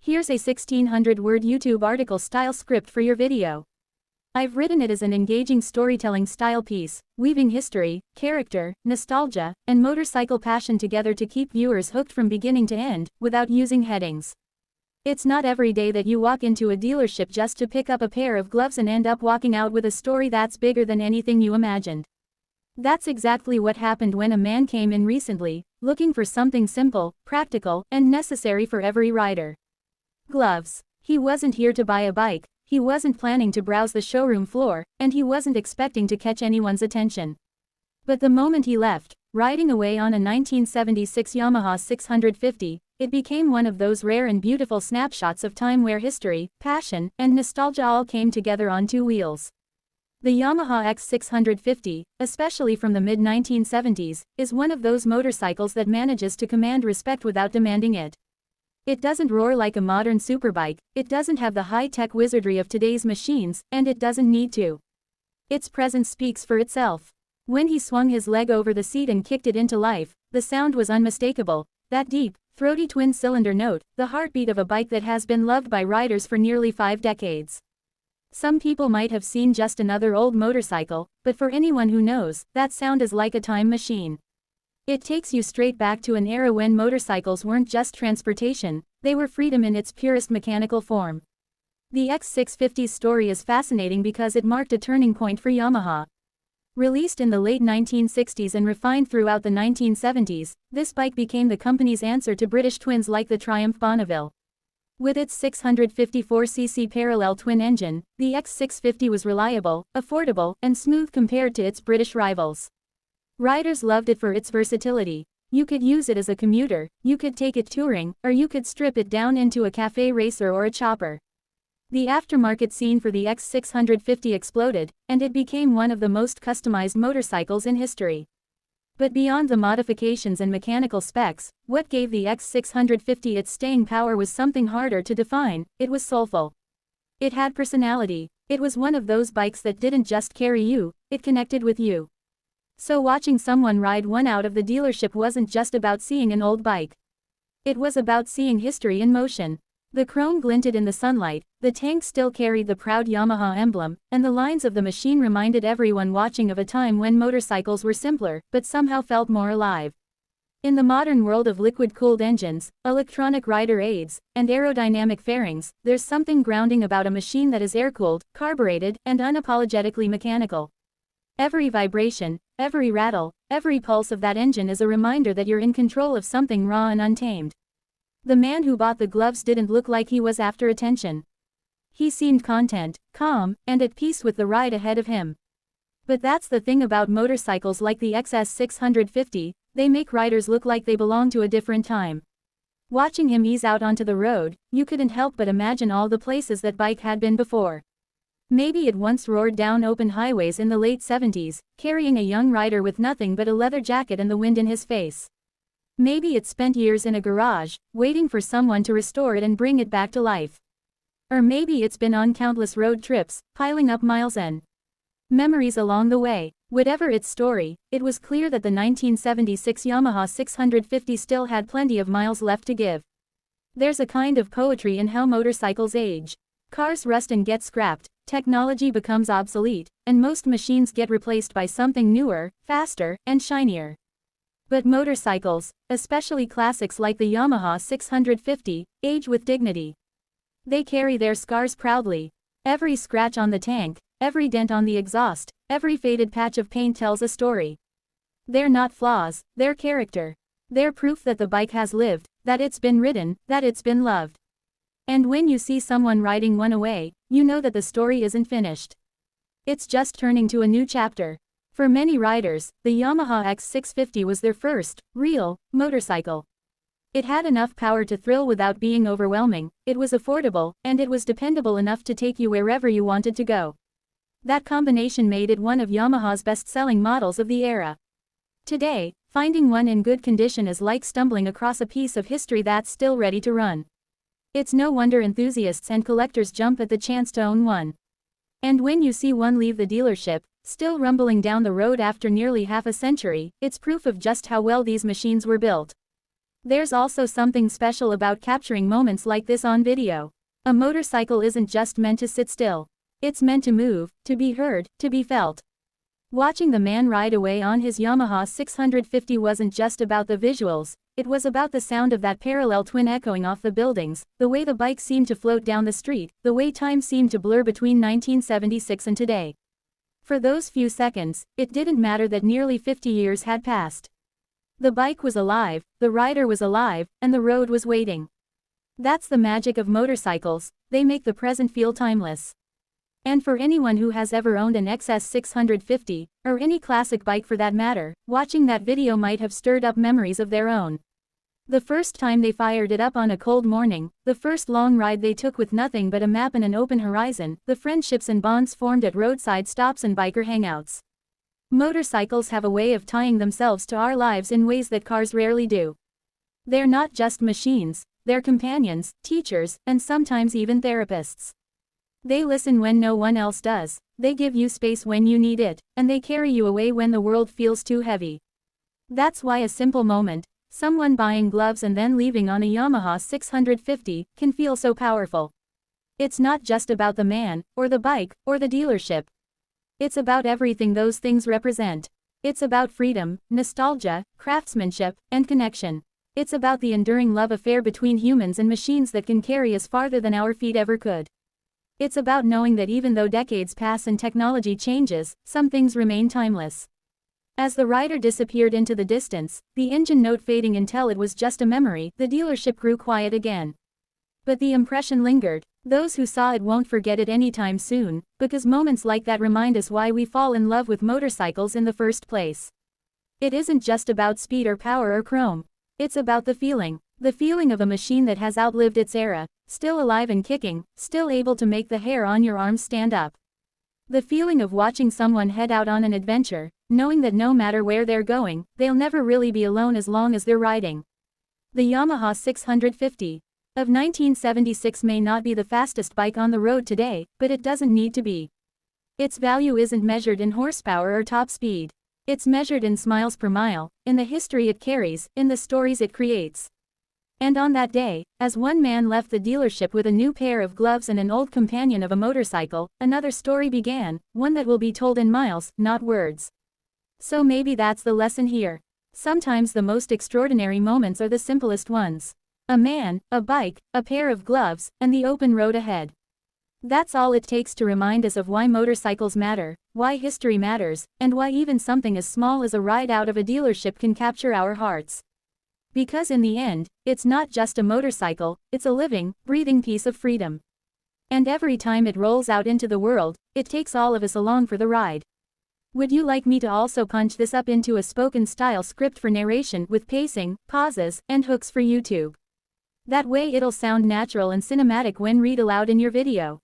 Here's a 1600-word YouTube article-style script for your video. I've written it as an engaging storytelling style piece, weaving history, character, nostalgia, and motorcycle passion together to keep viewers hooked from beginning to end, without using headings. It's not every day that you walk into a dealership just to pick up a pair of gloves and end up walking out with a story that's bigger than anything you imagined. That's exactly what happened when a man came in recently, looking for something simple, practical, and necessary for every rider. Gloves. He wasn't here to buy a bike, he wasn't planning to browse the showroom floor, and he wasn't expecting to catch anyone's attention. But the moment he left, riding away on a 1976 Yamaha 650, it became one of those rare and beautiful snapshots of time where history, passion, and nostalgia all came together on two wheels. The Yamaha X650, especially from the mid-1970s, is one of those motorcycles that manages to command respect without demanding it. It doesn't roar like a modern superbike, it doesn't have the high-tech wizardry of today's machines, and it doesn't need to. Its presence speaks for itself. When he swung his leg over the seat and kicked it into life, the sound was unmistakable, that deep, throaty twin-cylinder note, the heartbeat of a bike that has been loved by riders for nearly 5 decades. Some people might have seen just another old motorcycle, but for anyone who knows, that sound is like a time machine. It takes you straight back to an era when motorcycles weren't just transportation, they were freedom in its purest mechanical form. The X650's story is fascinating because it marked a turning point for Yamaha. Released in the late 1960s and refined throughout the 1970s, this bike became the company's answer to British twins like the Triumph Bonneville. With its 654cc parallel twin engine, the X650 was reliable, affordable, and smooth compared to its British rivals. Riders loved it for its versatility. You could use it as a commuter, you could take it touring, or you could strip it down into a cafe racer or a chopper. The aftermarket scene for the X650 exploded, and it became one of the most customized motorcycles in history. But beyond the modifications and mechanical specs, what gave the X650 its staying power was something harder to define. It was soulful. It had personality. It was one of those bikes that didn't just carry you, it connected with you. So watching someone ride one out of the dealership wasn't just about seeing an old bike. It was about seeing history in motion. The chrome glinted in the sunlight, the tank still carried the proud Yamaha emblem, and the lines of the machine reminded everyone watching of a time when motorcycles were simpler, but somehow felt more alive. In the modern world of liquid-cooled engines, electronic rider aids, and aerodynamic fairings, there's something grounding about a machine that is air-cooled, carbureted, and unapologetically mechanical. Every vibration, every rattle, every pulse of that engine is a reminder that you're in control of something raw and untamed. The man who bought the gloves didn't look like he was after attention. He seemed content, calm, and at peace with the ride ahead of him. But that's the thing about motorcycles like the XS650, they make riders look like they belong to a different time. Watching him ease out onto the road, you couldn't help but imagine all the places that bike had been before. Maybe it once roared down open highways in the late 70s, carrying a young rider with nothing but a leather jacket and the wind in his face. Maybe it spent years in a garage, waiting for someone to restore it and bring it back to life. Or maybe it's been on countless road trips, piling up miles and memories along the way. Whatever its story, it was clear that the 1976 Yamaha 650 still had plenty of miles left to give. There's a kind of poetry in how motorcycles age. Cars rust and get scrapped, technology becomes obsolete, and most machines get replaced by something newer, faster, and shinier. But motorcycles, especially classics like the Yamaha 650, age with dignity. They carry their scars proudly. Every scratch on the tank, every dent on the exhaust, every faded patch of paint tells a story. They're not flaws, they're character. They're proof that the bike has lived, that it's been ridden, that it's been loved. And when you see someone riding one away, you know that the story isn't finished. It's just turning to a new chapter. For many riders, the Yamaha X650 was their first, real, motorcycle. It had enough power to thrill without being overwhelming, it was affordable, and it was dependable enough to take you wherever you wanted to go. That combination made it one of Yamaha's best-selling models of the era. Today, finding one in good condition is like stumbling across a piece of history that's still ready to run. It's no wonder enthusiasts and collectors jump at the chance to own one. And when you see one leave the dealership, still rumbling down the road after nearly half a century, it's proof of just how well these machines were built. There's also something special about capturing moments like this on video. A motorcycle isn't just meant to sit still. It's meant to move, to be heard, to be felt. Watching the man ride away on his Yamaha 650 wasn't just about the visuals, it was about the sound of that parallel twin echoing off the buildings, the way the bike seemed to float down the street, the way time seemed to blur between 1976 and today. For those few seconds, it didn't matter that nearly 50 years had passed. The bike was alive, the rider was alive, and the road was waiting. That's the magic of motorcycles, they make the present feel timeless. And for anyone who has ever owned an XS 650, or any classic bike for that matter, watching that video might have stirred up memories of their own. The first time they fired it up on a cold morning, the first long ride they took with nothing but a map and an open horizon, the friendships and bonds formed at roadside stops and biker hangouts. Motorcycles have a way of tying themselves to our lives in ways that cars rarely do. They're not just machines, they're companions, teachers, and sometimes even therapists. They listen when no one else does, they give you space when you need it, and they carry you away when the world feels too heavy. That's why a simple moment, someone buying gloves and then leaving on a Yamaha 650, can feel so powerful. It's not just about the man, or the bike, or the dealership. It's about everything those things represent. It's about freedom, nostalgia, craftsmanship, and connection. It's about the enduring love affair between humans and machines that can carry us farther than our feet ever could. It's about knowing that even though decades pass and technology changes, some things remain timeless. As the rider disappeared into the distance, the engine note fading until it was just a memory, the dealership grew quiet again. But the impression lingered. Those who saw it won't forget it anytime soon, because moments like that remind us why we fall in love with motorcycles in the first place. It isn't just about speed or power or chrome. It's about the feeling of a machine that has outlived its era, still alive and kicking, still able to make the hair on your arms stand up. The feeling of watching someone head out on an adventure, knowing that no matter where they're going, they'll never really be alone as long as they're riding. The Yamaha 650 of 1976 may not be the fastest bike on the road today, but it doesn't need to be. Its value isn't measured in horsepower or top speed. It's measured in smiles per mile, in the history it carries, in the stories it creates. And on that day, as one man left the dealership with a new pair of gloves and an old companion of a motorcycle, another story began, one that will be told in miles, not words. So maybe that's the lesson here. Sometimes the most extraordinary moments are the simplest ones. A man, a bike, a pair of gloves, and the open road ahead. That's all it takes to remind us of why motorcycles matter, why history matters, and why even something as small as a ride out of a dealership can capture our hearts. Because in the end, it's not just a motorcycle, it's a living, breathing piece of freedom. And every time it rolls out into the world, it takes all of us along for the ride. Would you like me to also punch this up into a spoken-style script for narration with pacing, pauses, and hooks for YouTube? That way it'll sound natural and cinematic when read aloud in your video.